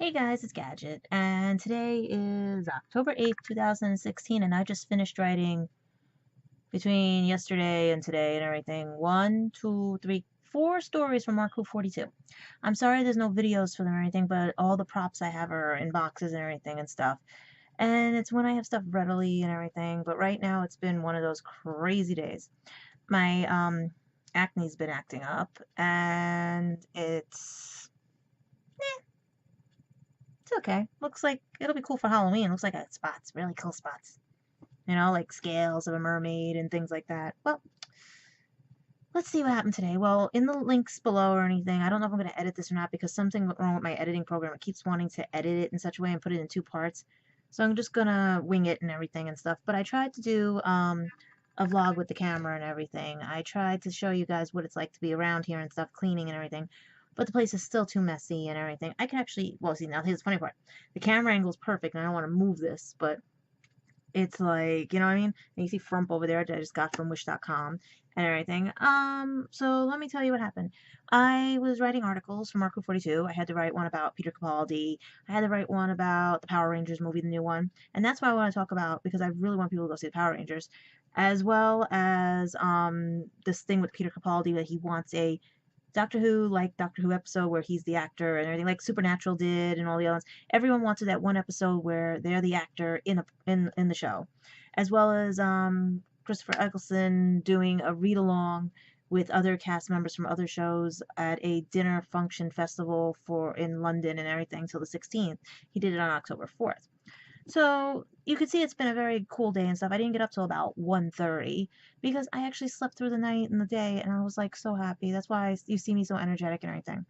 Hey guys, it's Gadget, and today is October 8th, 2016, and I just finished writing between yesterday and today and everything. One, two, three, four stories from Mark 42. I'm sorry there's no videos for them or anything, but all the props I have are in boxes and everything and stuff. And it's when I have stuff readily and everything, but right now it's been one of those crazy days. My acne's been acting up, and it's okay. Looks like it'll be cool for Halloween. Looks like I got spots, really cool spots. Like scales of a mermaid and things like that. Well, let's see what happened today. Well, in the links below or anything, I don't know if I'm going to edit this or not because something went wrong with my editing program. It keeps wanting to edit it in such a way and put it in two parts. So I'm just going to wing it and everything and stuff. But I tried to do a vlog with the camera and everything. I tried to show you guys what it's like to be around here and stuff, cleaning and everything. But the place is still too messy and everything. I can actually, well, see, now here's the funny part. The camera angle is perfect and I don't want to move this, but it's like, you know what I mean? And you see Frump over there that I just got from wish.com and everything. So let me tell you what happened. I was writing articles for Marco 42. I had to write one about Peter Capaldi. I had to write one about the Power Rangers movie, the new one. And that's what I want to talk about because I really want people to go see the Power Rangers. As well as this thing with Peter Capaldi that he wants a Doctor Who, like Doctor Who episode where he's the actor and everything, like Supernatural did, and all the others. Everyone wanted that one episode where they're the actor in the show, as well as Christopher Eccleston doing a read along with other cast members from other shows at a dinner function festival for in London and everything till the 16th. He did it on October 4th. So you can see it's been a very cool day and stuff. I didn't get up till about 1:30 because I actually slept through the night and the day and I was like so happy. That's why you see me so energetic and everything.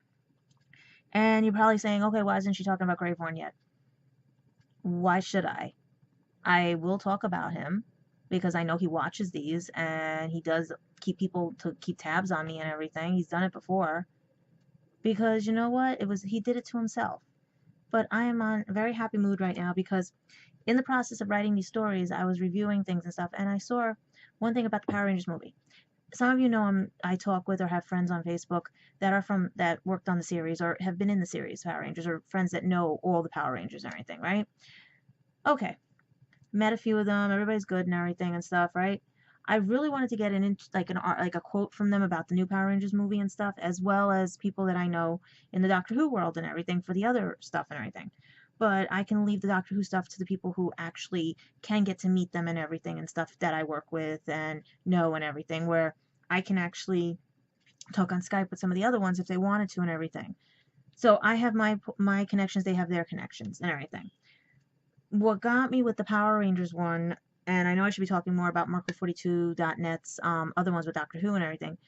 And you're probably saying, okay, why isn't she talking about Graveborn yet? Why should I? I will talk about him because I know he watches these and he does keep people to keep tabs on me and everything. He's done it before. Because you know what? He did it to himself. But I am on a very happy mood right now because in the process of writing these stories, I was reviewing things and stuff, and I saw one thing about the Power Rangers movie. Some of you know I talk with or have friends on Facebook that worked on the series or have been in the series Power Rangers, or friends that know all the Power Rangers and everything, right? Okay, met a few of them. Everybody's good and everything and stuff, right? I really wanted to get like a quote from them about the new Power Rangers movie and stuff, as well as people that I know in the Doctor Who world and everything for the other stuff and everything. But I can leave the Doctor Who stuff to the people who actually can get to meet them and everything and stuff that I work with and know and everything, where I can actually talk on Skype with some of the other ones if they wanted to and everything. So I have my connections, they have their connections and everything. What got me with the Power Rangers one, and I know I should be talking more about Marco42.net's other ones with Doctor Who and everything,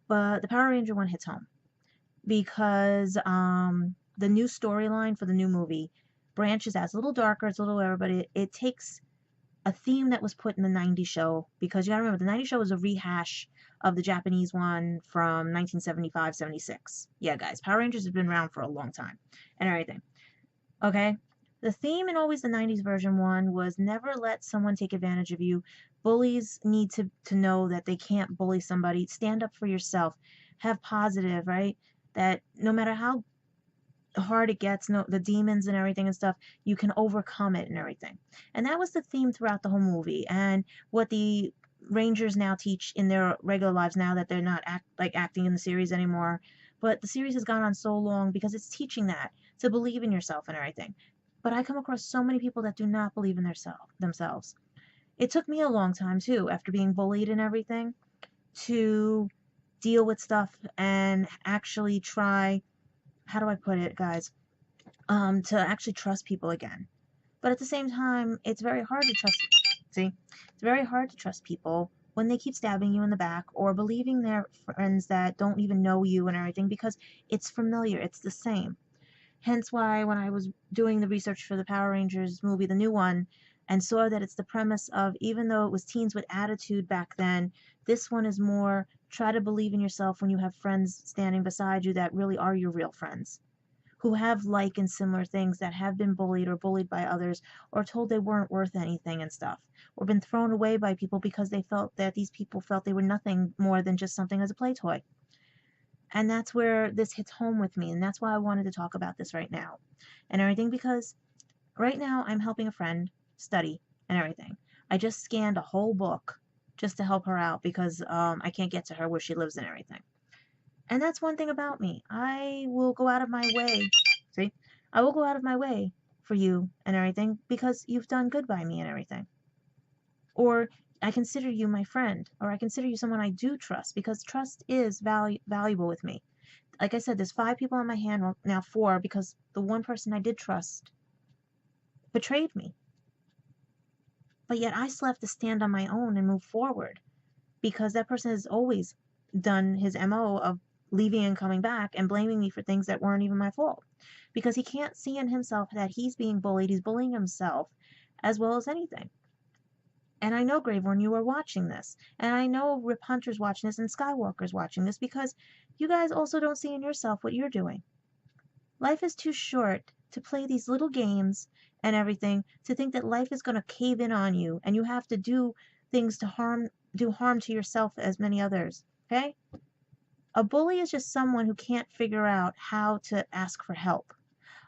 but the Power Ranger one hits home because the new storyline for the new movie branches out. It's a little darker, it's a little whatever, but it takes a theme that was put in the 90s show, because you gotta remember the 90s show was a rehash of the Japanese one from 1975-76. Yeah, guys, Power Rangers have been around for a long time and everything. Okay? The theme in Always the 90s version one was never let someone take advantage of you. Bullies need to know that they can't bully somebody. Stand up for yourself. Have positive, right? That no matter how hard it gets, no, the demons and everything and stuff, you can overcome it and everything. And that was the theme throughout the whole movie. And what the Rangers now teach in their regular lives now that they're not acting in the series anymore. But the series has gone on so long because it's teaching that to believe in yourself and everything. But I come across so many people that do not believe in themselves. It took me a long time too, after being bullied and everything, to deal with stuff and actually try, how do I put it, guys? To actually trust people again. But at the same time, it's very hard to trust. See, it's very hard to trust people when they keep stabbing you in the back or believing they're friends that don't even know you and everything because it's familiar. It's the same. Hence why when I was doing the research for the Power Rangers movie, the new one, and saw that it's the premise of, even though it was teens with attitude back then, this one is more try to believe in yourself when you have friends standing beside you that really are your real friends, who have like and similar things, that have been bullied or bullied by others or told they weren't worth anything and stuff, or been thrown away by people because they felt that these people felt they were nothing more than just something as a play toy. And that's where this hits home with me. And that's why I wanted to talk about this right now and everything, because right now I'm helping a friend study and everything. I just scanned a whole book just to help her out because I can't get to her where she lives and everything. And that's one thing about me. I will go out of my way. See? I will go out of my way for you and everything because you've done good by me and everything. Or I consider you my friend, or I consider you someone I do trust because trust is valuable with me. Like I said, there's 5 people on my hand, well, now 4, because the one person I did trust betrayed me. But yet I still have to stand on my own and move forward because that person has always done his MO of leaving and coming back and blaming me for things that weren't even my fault. Because he can't see in himself that he's being bullied, he's bullying himself as well as anything. And I know, Graveborn, you are watching this. And I know Rip Hunter's watching this and Skywalker's watching this because you guys also don't see in yourself what you're doing. Life is too short to play these little games and everything to think that life is going to cave in on you and you have to do things to do harm to yourself as many others. Okay? A bully is just someone who can't figure out how to ask for help.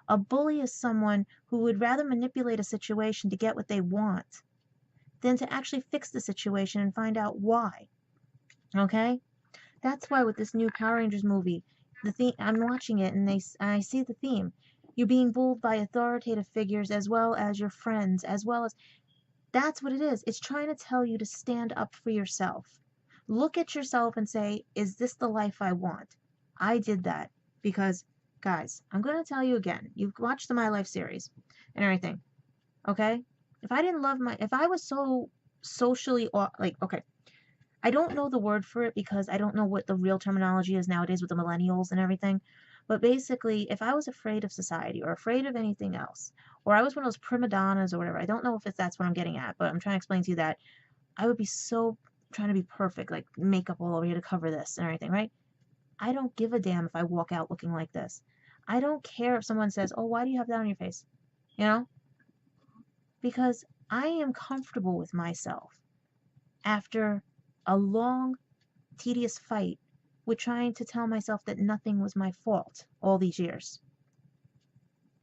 A bully is someone who would rather manipulate a situation to get what they want than to actually fix the situation and find out why. Okay? That's why with this new Power Rangers movie, the theme, I'm watching it and I see the theme. You're being bullied by authoritative figures as well as your friends, as well as that's what it is. It's trying to tell you to stand up for yourself. Look at yourself and say, is this the life I want? I did that because, guys, I'm going to tell you again. You've watched the My Life series and everything, okay? If I was so socially, like, okay, I don't know the word for it because I don't know what the real terminology is nowadays with the millennials and everything. But basically, if I was afraid of society or afraid of anything else, or I was one of those prima donnas or whatever, I don't know if that's what I'm getting at, but I'm trying to explain to you that I would be so trying to be perfect, like makeup all over here to cover this and everything, right? I don't give a damn if I walk out looking like this. I don't care if someone says, oh, why do you have that on your face? You know? Because I am comfortable with myself after a long, tedious fight with trying to tell myself that nothing was my fault all these years.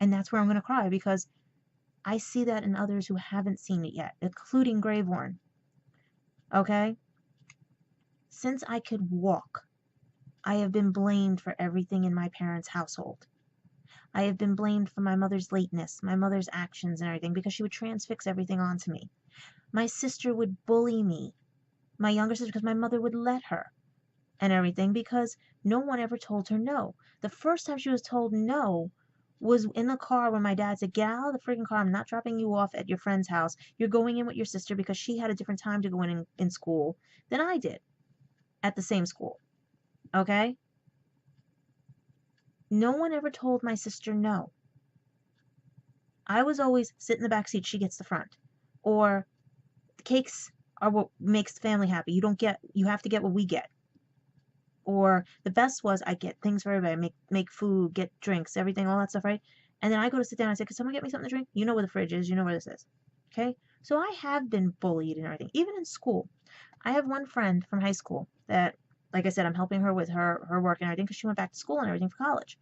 And that's where I'm going to cry because I see that in others who haven't seen it yet, including Graveborn. Okay? Since I could walk, I have been blamed for everything in my parents' household. I have been blamed for my mother's lateness, my mother's actions and everything because she would transfix everything onto me. My sister would bully me, my younger sister, because my mother would let her and everything because no one ever told her no. The first time she was told no was in the car when my dad said, get out of the freaking car. I'm not dropping you off at your friend's house. You're going in with your sister because she had a different time to go in school than I did at the same school. Okay? No one ever told my sister no. I was always sit in the back seat, she gets the front. Or cakes are what makes the family happy. You have to get what we get. Or the best was I get things for everybody. Make food, get drinks, everything, all that stuff, right? And then I go to sit down and I say, could someone get me something to drink? You know where the fridge is, you know where this is. Okay? So I have been bullied and everything, even in school. I have one friend from high school that, like I said, I'm helping her with her work and everything because she went back to school and everything for college.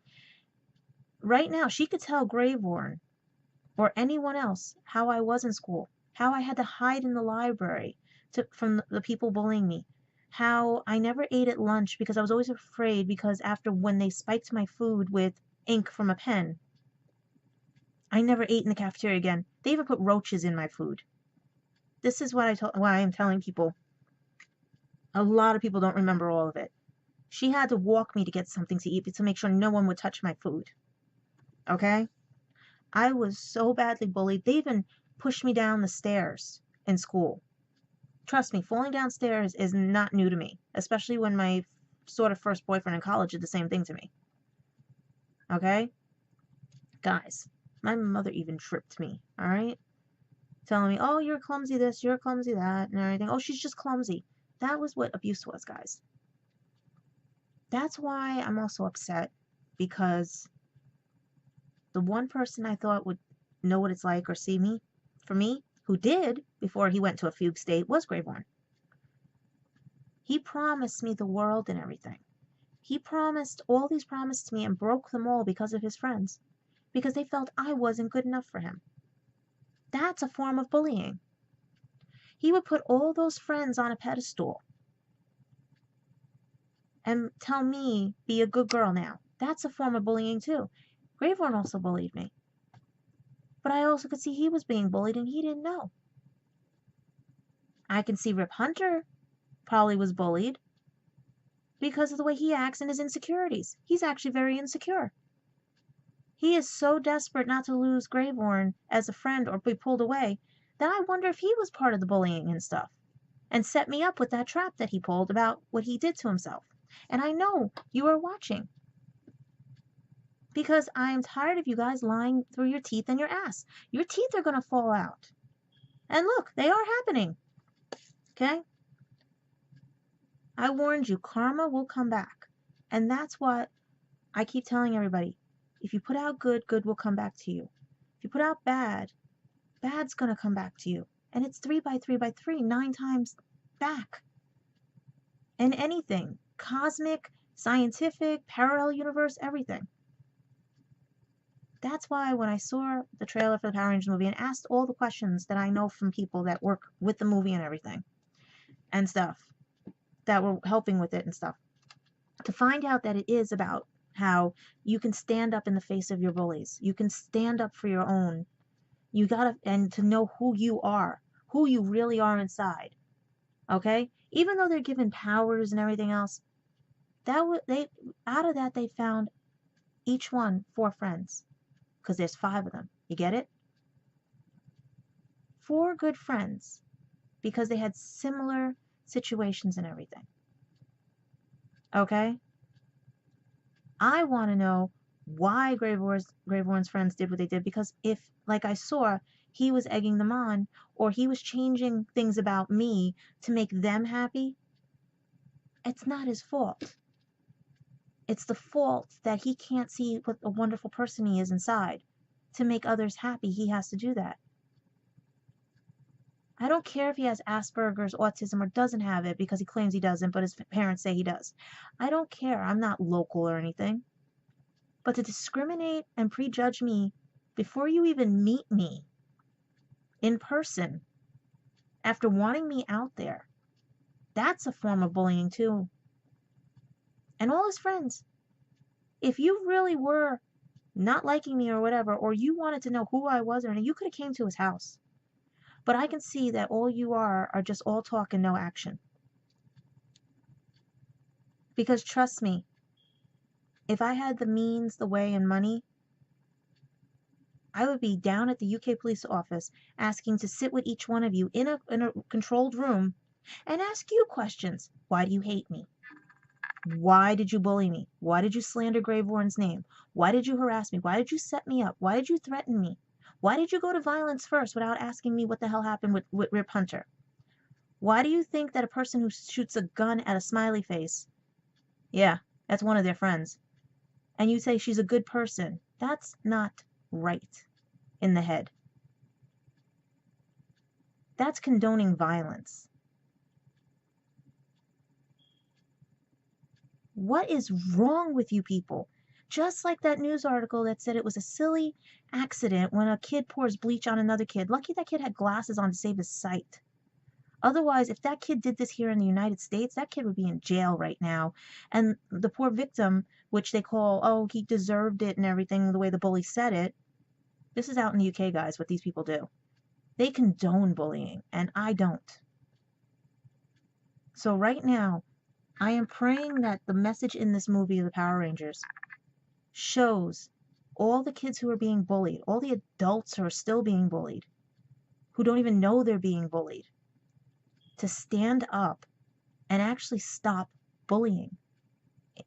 Right now, she could tell Graveborn or anyone else how I was in school, how I had to hide in the library from the people bullying me, how I never ate at lunch because I was always afraid because after when they spiked my food with ink from a pen, I never ate in the cafeteria again. They even put roaches in my food. This is why I'm telling people. A lot of people don't remember all of it. She had to walk me to get something to eat to make sure no one would touch my food. Okay? I was so badly bullied. They even pushed me down the stairs in school. Trust me, falling downstairs is not new to me, especially when my sort of first boyfriend in college did the same thing to me. Okay? Guys, my mother even tripped me, all right? Telling me, oh, you're clumsy this, you're clumsy that, and everything. Oh, she's just clumsy. That was what abuse was, guys. That's why I'm also upset because the one person I thought would know what it's like or see me, for me, who did before he went to a fugue state, was Graveborn. He promised me the world and everything. He promised all these promises to me and broke them all because of his friends, because they felt I wasn't good enough for him. That's a form of bullying. He would put all those friends on a pedestal and tell me, be a good girl now. That's a form of bullying too. Graveborn also bullied me. But I also could see he was being bullied and he didn't know. I can see Rip Hunter probably was bullied because of the way he acts and his insecurities. He's actually very insecure. He is so desperate not to lose Graveborn as a friend or be pulled away that I wonder if he was part of the bullying and stuff and set me up with that trap that he pulled about what he did to himself. And I know you are watching because I am tired of you guys lying through your teeth and your ass. Your teeth are going to fall out. And look, they are happening. Okay? I warned you, karma will come back. And that's what I keep telling everybody. If you put out good, good will come back to you. If you put out bad, bad's going to come back to you. And it's 3 by 3 by 3, 9 times back. And anything, cosmic, scientific, parallel universe, everything. That's why when I saw the trailer for the Power Rangers movie and asked all the questions that I know from people that work with the movie and everything and stuff, that were helping with it and stuff, to find out that it is about how you can stand up in the face of your bullies. You can stand up for your own. You gotta, and to know who you are, who you really are inside. Okay? Even though they're given powers and everything else, they out of that they found each one 4 friends. Because there's 5 of them. You get it? 4 good friends. Because they had similar situations and everything. Okay? I want to know why Graveborn's friends did what they did, because if, like I saw, he was egging them on, or he was changing things about me to make them happy, it's not his fault. It's the fault that he can't see what a wonderful person he is inside. To make others happy, he has to do that. I don't care if he has Asperger's, autism, or doesn't have it because he claims he doesn't, but his parents say he does. I don't care. I'm not local or anything. But to discriminate and prejudge me before you even meet me in person, after wanting me out there, that's a form of bullying too. And all his friends. If you really were not liking me or whatever, or you wanted to know who I was or anything, you could have came to his house. But I can see that all you are just all talk and no action. Because trust me, if I had the means, the way, and money, I would be down at the UK police office asking to sit with each one of you in a controlled room and ask you questions. Why do you hate me? Why did you bully me? Why did you slander Graveborn's name? Why did you harass me? Why did you set me up? Why did you threaten me? Why did you go to violence first without asking me what the hell happened with Rip Hunter? Why do you think that a person who shoots a gun at a smiley face, yeah, that's one of their friends, and you say she's a good person? That's not right in the head. That's condoning violence. What is wrong with you people? Just like that news article that said it was a silly accident when a kid pours bleach on another kid. Lucky that kid had glasses on to save his sight. Otherwise, if that kid did this here in the United States, that kid would be in jail right now. And the poor victim, which they call, oh, he deserved it and everything, the way the bully said it. This is out in the UK, guys, what these people do. They condone bullying, and I don't. So right now, I am praying that the message in this movie, The Power Rangers, shows all the kids who are being bullied, all the adults who are still being bullied, who don't even know they're being bullied, to stand up and actually stop bullying.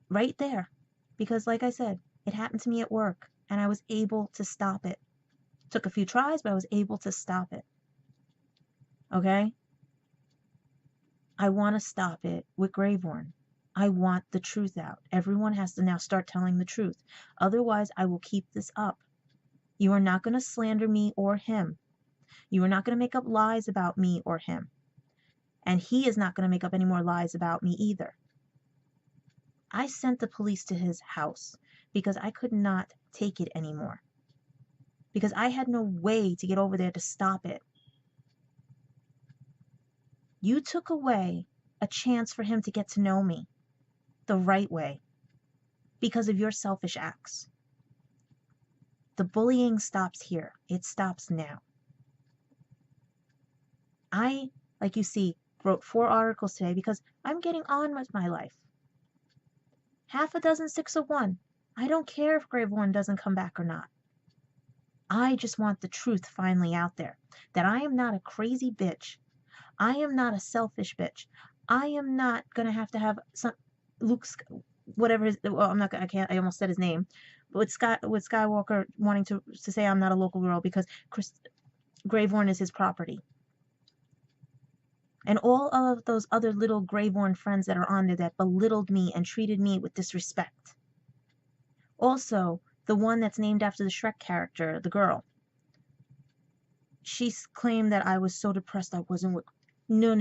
Right there. Because like I said, it happened to me at work, and I was able to stop it. Took a few tries, but I was able to stop it. Okay? I want to stop it with Graveborn. I want the truth out. Everyone has to now start telling the truth. Otherwise, I will keep this up. You are not going to slander me or him. You are not going to make up lies about me or him. And he is not going to make up any more lies about me either. I sent the police to his house because I could not take it anymore. Because I had no way to get over there to stop it. You took away a chance for him to get to know me the right way because of your selfish acts. The bullying stops here. It stops now. I, like you see, wrote 4 articles today because I'm getting on with my life. Half a dozen, 6 of one. I don't care if Grave One doesn't come back or not. I just want the truth finally out there. That I am not a crazy bitch. I am not a selfish bitch. I am not gonna have to have some whatever his, well, I'm not gonna, I can't, I almost said his name, but with Skywalker wanting to say I'm not a local girl because Graveworn is his property. And all of those other little Graveworn friends that are on there that belittled me and treated me with disrespect. Also, the one that's named after the Shrek character, the girl. She claimed that I was so depressed I wasn't with. No.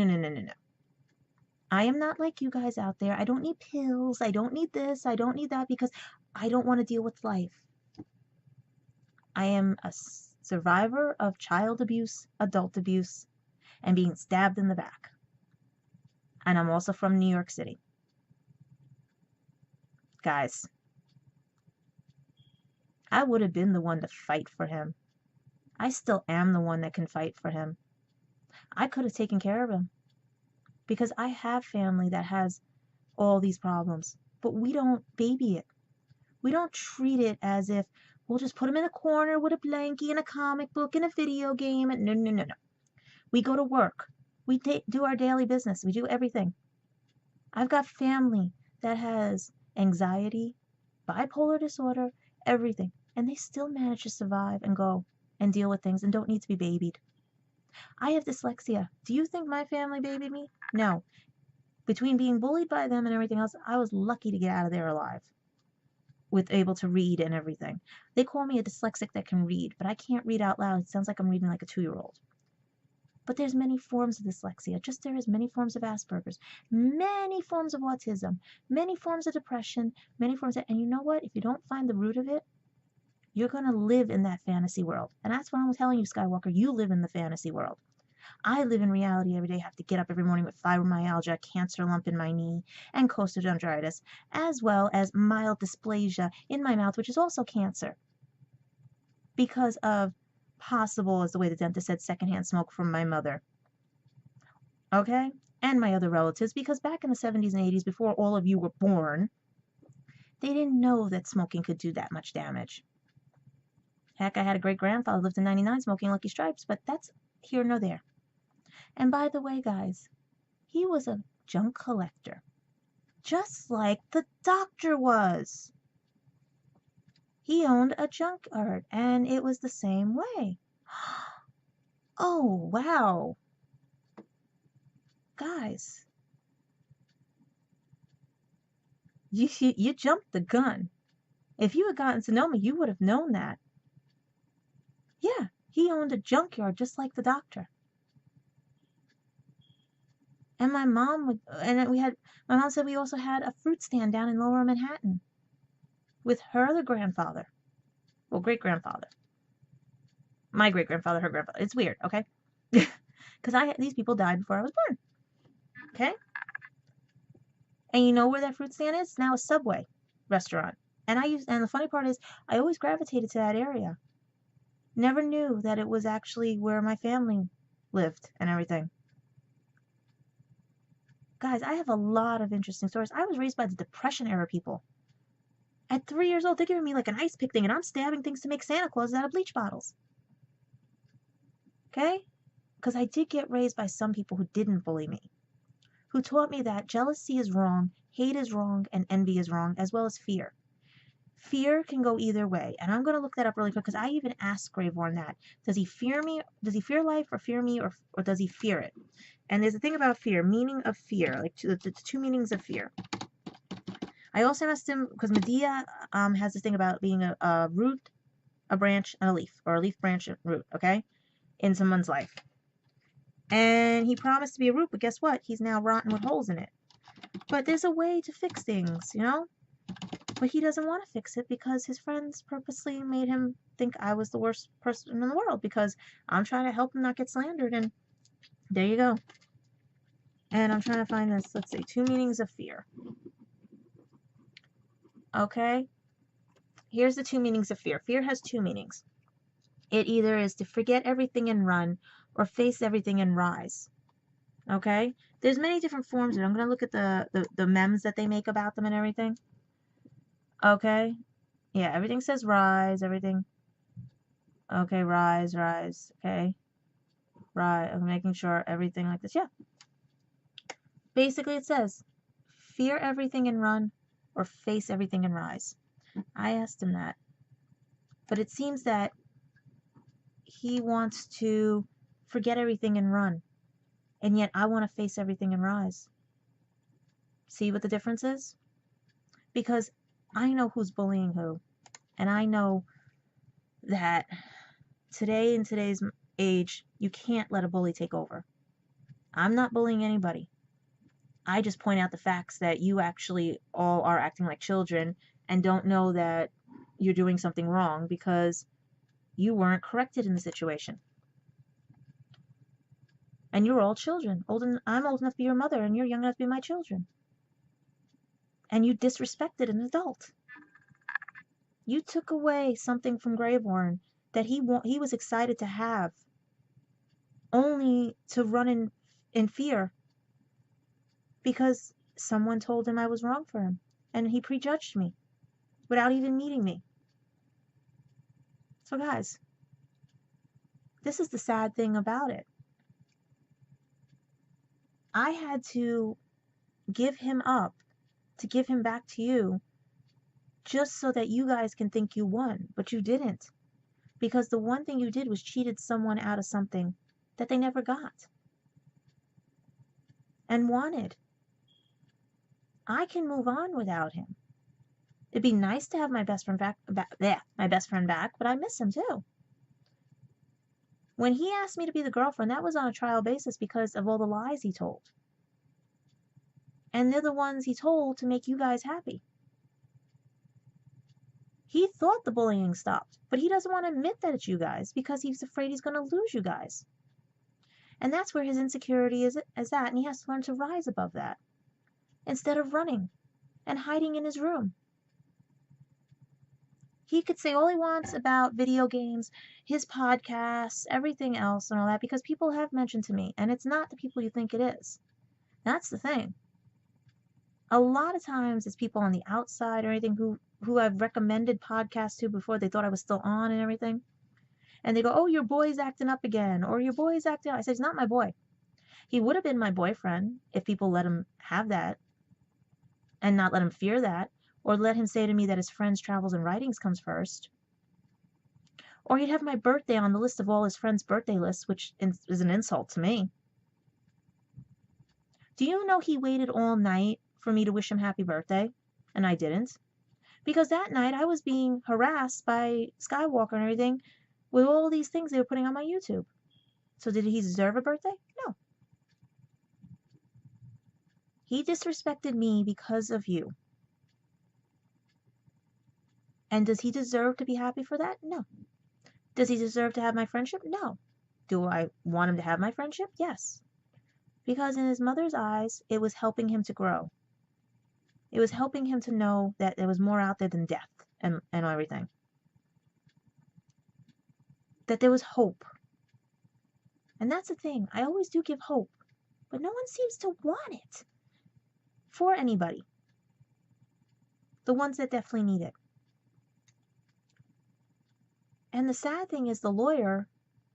I am not like you guys out there. I don't need pills. I don't need this. I don't need that because I don't want to deal with life. I am a survivor of child abuse, adult abuse, and being stabbed in the back. And I'm also from New York City. Guys, I would have been the one to fight for him. I still am the one that can fight for him. I could have taken care of him because I have family that has all these problems, but we don't baby it. We don't treat it as if we'll just put him in a corner with a blankie and a comic book and a video game. No. We go to work. We do our daily business. We do everything. I've got family that has anxiety, bipolar disorder, everything, and they still manage to survive and go and deal with things and don't need to be babied. I have dyslexia. Do you think my family babied me? No. Between being bullied by them and everything else, I was lucky to get out of there alive with able to read and everything. They call me a dyslexic that can read, but I can't read out loud. It sounds like I'm reading like a 2-year-old. But there's many forms of dyslexia, just there is many forms of Asperger's, many forms of autism, many forms of depression, many forms of, and you know what? If you don't find the root of it, you're going to live in that fantasy world. And that's what I'm telling you, Skywalker. You live in the fantasy world. I live in reality every day. I have to get up every morning with fibromyalgia, cancer lump in my knee, and costochondritis, as well as mild dysplasia in my mouth, which is also cancer. Because of possible, as the way the dentist said, secondhand smoke from my mother. Okay? And my other relatives, because back in the 70s and 80s, before all of you were born, they didn't know that smoking could do that much damage. Heck, I had a great-grandfather who lived to 99 smoking Lucky Stripes, but that's here nor there. And by the way, guys, he was a junk collector, just like the doctor was. He owned a junkyard, and it was the same way. Oh, wow. Guys, you jumped the gun. If you had gotten to know me, you would have known that. Yeah, he owned a junkyard just like the doctor. And my mom said we also had a fruit stand down in Lower Manhattan with her other grandfather. Well, great-grandfather. My great-grandfather, her grandfather. It's weird, okay? Because these people died before I was born. Okay? And you know where that fruit stand is? It's now a Subway restaurant. And the funny part is I always gravitated to that area. Never knew that it was actually where my family lived and everything. Guys, I have a lot of interesting stories. I was raised by the Depression era people. At 3 years old, they're giving me like an ice pick thing, and I'm stabbing things to make Santa Claus out of bleach bottles. Okay? Because I did get raised by some people who didn't bully me, who taught me that jealousy is wrong, hate is wrong, and envy is wrong, as well as fear. Fear can go either way, and I'm going to look that up really quick because I even asked Graveworn that. Does he fear me? Does he fear life or fear me, or does he fear it? And there's a thing about fear, meaning of fear, like the 2 meanings of fear. I also asked him, because Medea has this thing about being a root, a branch, and a leaf, or a leaf, branch, and root, okay, in someone's life. And he promised to be a root, but guess what? He's now rotten with holes in it. But there's a way to fix things, you know? But he doesn't want to fix it because his friends purposely made him think I was the worst person in the world because I'm trying to help him not get slandered. And there you go. And I'm trying to find this. Let's see. 2 meanings of fear. Okay. Here's the 2 meanings of fear. Fear has 2 meanings. It either is to forget everything and run or face everything and rise. Okay. There's many different forms of it. I'm going to look at the memes that they make about them and everything. Okay. Yeah, everything says rise, everything. Okay, rise, rise. Okay. Rise. I'm making sure everything like this. Yeah. Basically, it says fear everything and run or face everything and rise. I asked him that. But it seems that he wants to forget everything and run. And yet I want to face everything and rise. See what the difference is? Because I know who's bullying who. And I know that today, in today's age, you can't let a bully take over. I'm not bullying anybody. I just point out the facts that you actually all are acting like children and don't know that you're doing something wrong because you weren't corrected in the situation. And you're all children. I'm old enough to be your mother, and you're young enough to be my children. And you disrespected an adult. You took away something from Grayborn that he was excited to have, only to run in fear because someone told him I was wrong for him, and he prejudged me without even meeting me. So guys, this is the sad thing about it. I had to give him up to give him back to you just so that you guys can think you won, but you didn't. Because the one thing you did was cheated someone out of something that they never got and wanted. I can move on without him. It'd be nice to have my best friend back, but I miss him too. When he asked me to be the girlfriend, that was on a trial basis because of all the lies he told. And they're the ones he told to make you guys happy. He thought the bullying stopped, but he doesn't want to admit that it's you guys because he's afraid he's going to lose you guys. And that's where his insecurity is at, and he has to learn to rise above that instead of running and hiding in his room. He could say all he wants about video games, his podcasts, everything else and all that, because people have mentioned to me, and it's not the people you think it is. That's the thing. A lot of times it's people on the outside or anything who I've recommended podcasts to before. They thought I was still on and everything. And they go, oh, your boy's acting up again, or your boy's acting up. I said, he's not my boy. He would have been my boyfriend if people let him have that and not let him fear that, or let him say to me that his friends, travels, and writings comes first. Or he'd have my birthday on the list of all his friends' birthday lists, which is an insult to me. Do you know he waited all night for me to wish him happy birthday? And I didn't. Because that night I was being harassed by Skywalker and everything with all these things they were putting on my YouTube. So did he deserve a birthday? No. He disrespected me because of you. And does he deserve to be happy for that? No. Does he deserve to have my friendship? No. Do I want him to have my friendship? Yes. Because in his mother's eyes, it was helping him to grow. It was helping him to know that there was more out there than death and everything. That there was hope. And that's the thing. I always do give hope. But no one seems to want it for anybody. The ones that definitely need it. And the sad thing is the lawyer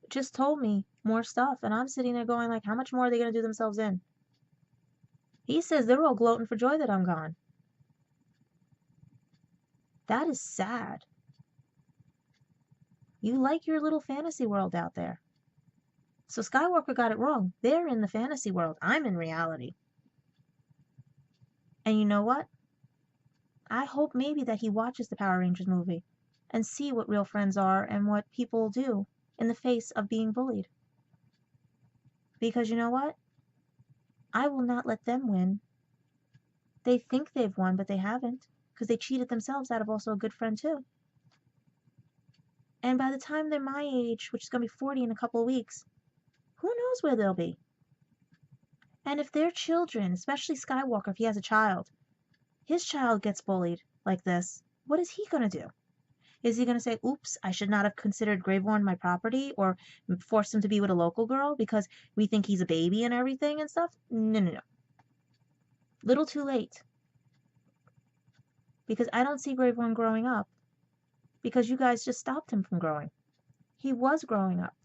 just told me more stuff. And I'm sitting there going like, how much more are they going to do themselves in? He says they're all gloating for joy that I'm gone. That is sad. You like your little fantasy world out there. So Skywalker got it wrong. They're in the fantasy world. I'm in reality. And you know what? I hope maybe that he watches the Power Rangers movie and see what real friends are and what people do in the face of being bullied. Because you know what? I will not let them win. They think they've won, but they haven't, because they cheated themselves out of also a good friend too. And by the time they're my age, which is going to be 40 in a couple of weeks, who knows where they'll be? And if their children, especially Skywalker, if he has a child, his child gets bullied like this, what is he going to do? Is he going to say, oops, I should not have considered Graveborn my property, or force him to be with a local girl because we think he's a baby and everything and stuff? No, no, no. Little too late. Because I don't see Graveborn growing up, because you guys just stopped him from growing. He was growing up.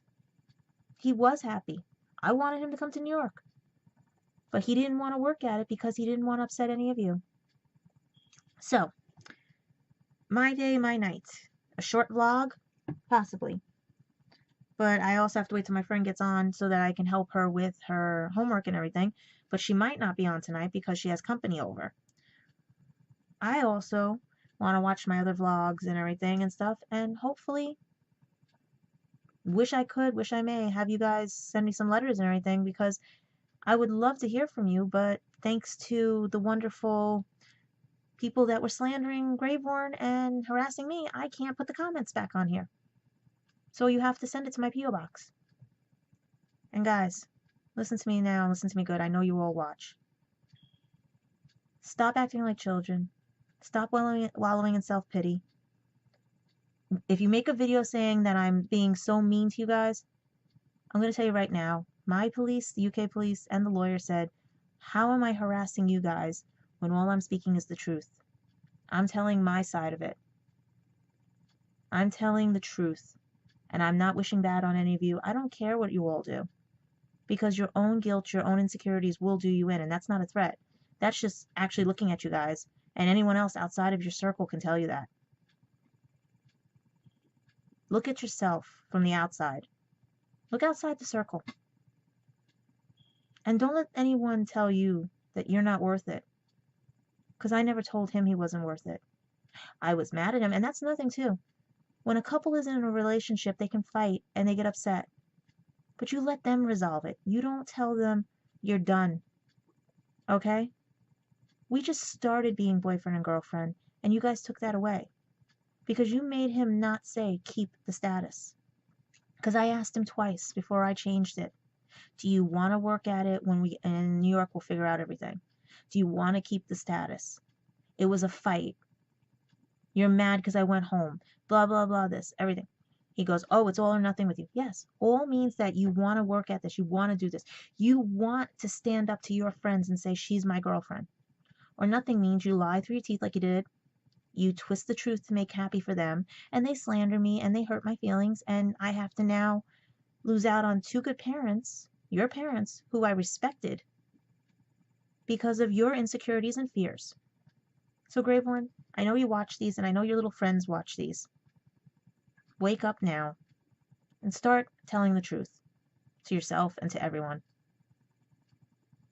He was happy. I wanted him to come to New York. But he didn't want to work at it because he didn't want to upset any of you. So, my day, my night. A short vlog? Possibly. But I also have to wait till my friend gets on so that I can help her with her homework and everything. But she might not be on tonight because she has company over. I also want to watch my other vlogs and everything and stuff, and hopefully, wish I could, wish I may, have you guys send me some letters and everything, because I would love to hear from you, but thanks to the wonderful people that were slandering Graveborn and harassing me, I can't put the comments back on here. So you have to send it to my P.O. box. And guys, listen to me now, listen to me good. I know you all watch. Stop acting like children. Stop wallowing in self-pity. If you make a video saying that I'm being so mean to you guys, I'm going to tell you right now, my police, the UK police, and the lawyer said, how am I harassing you guys when all I'm speaking is the truth? I'm telling my side of it. I'm telling the truth. And I'm not wishing bad on any of you. I don't care what you all do. Because your own guilt, your own insecurities will do you in, and that's not a threat. That's just actually looking at you guys, and anyone else outside of your circle can tell you that. Look at yourself from the outside. Look outside the circle. And don't let anyone tell you that you're not worth it. Because I never told him he wasn't worth it. I was mad at him, and that's another thing too. When a couple is in a relationship, they can fight and they get upset. But you let them resolve it. You don't tell them you're done. Okay? We just started being boyfriend and girlfriend, and you guys took that away. Because you made him not say, keep the status. Because I asked him twice before I changed it. Do you want to work at it when we in New York we'll figure out everything? Do you want to keep the status? It was a fight. You're mad because I went home. Blah, blah, blah, this, everything. He goes, oh, it's all or nothing with you. Yes, all means that you want to work at this. You want to do this. You want to stand up to your friends and say, she's my girlfriend. Or nothing means you lie through your teeth like you did. You twist the truth to make happy for them. And they slander me and they hurt my feelings. And I have to now lose out on two good parents, your parents, who I respected because of your insecurities and fears. So Graveborn, I know you watch these and I know your little friends watch these. Wake up now and start telling the truth to yourself and to everyone.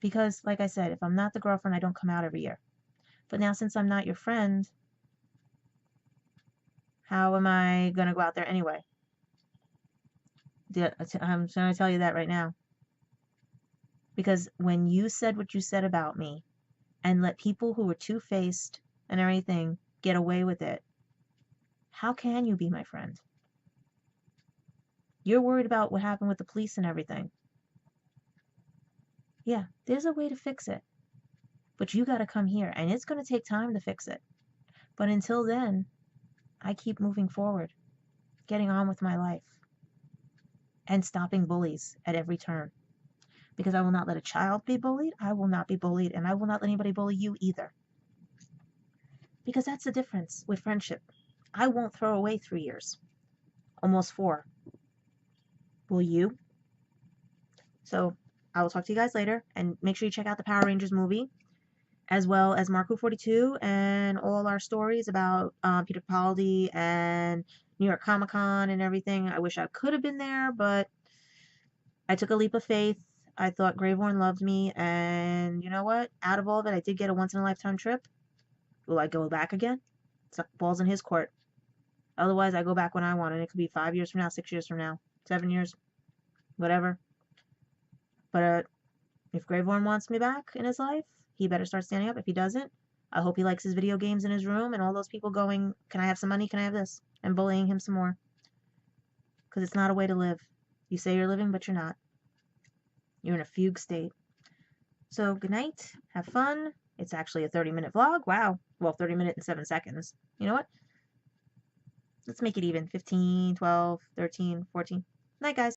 Because, like I said, if I'm not the girlfriend, I don't come out every year. But now since I'm not your friend, how am I going to go out there anyway? I'm going to tell you that right now. Because when you said what you said about me and let people who were two-faced and everything get away with it, how can you be my friend? You're worried about what happened with the police and everything. Yeah, there's a way to fix it. But you got to come here, and it's going to take time to fix it. But until then, I keep moving forward, getting on with my life, and stopping bullies at every turn. Because I will not let a child be bullied, I will not be bullied, and I will not let anybody bully you either. Because that's the difference with friendship. I won't throw away 3 years. Almost 4. Will you? So, I will talk to you guys later, and make sure you check out the Power Rangers movie, as well as Marco 42 and all our stories about Peter Capaldi and New York Comic Con and everything. I wish I could have been there, but I took a leap of faith. I thought Graveborn loved me, and you know what? Out of all of it, I did get a once-in-a-lifetime trip. Will I go back again? It's like balls in his court. Otherwise, I go back when I want, and it could be 5 years from now, 6 years from now, 7 years, whatever. But if Graveborn wants me back in his life, he better start standing up. If he doesn't, I hope he likes his video games in his room and all those people going, can I have some money? Can I have this? And bullying him some more. Because it's not a way to live. You say you're living, but you're not. You're in a fugue state. So good night. Have fun. It's actually a 30-minute vlog. Wow. Well, 30 minutes and 7 seconds. You know what? Let's make it even. 15, 12, 13, 14. Night, guys.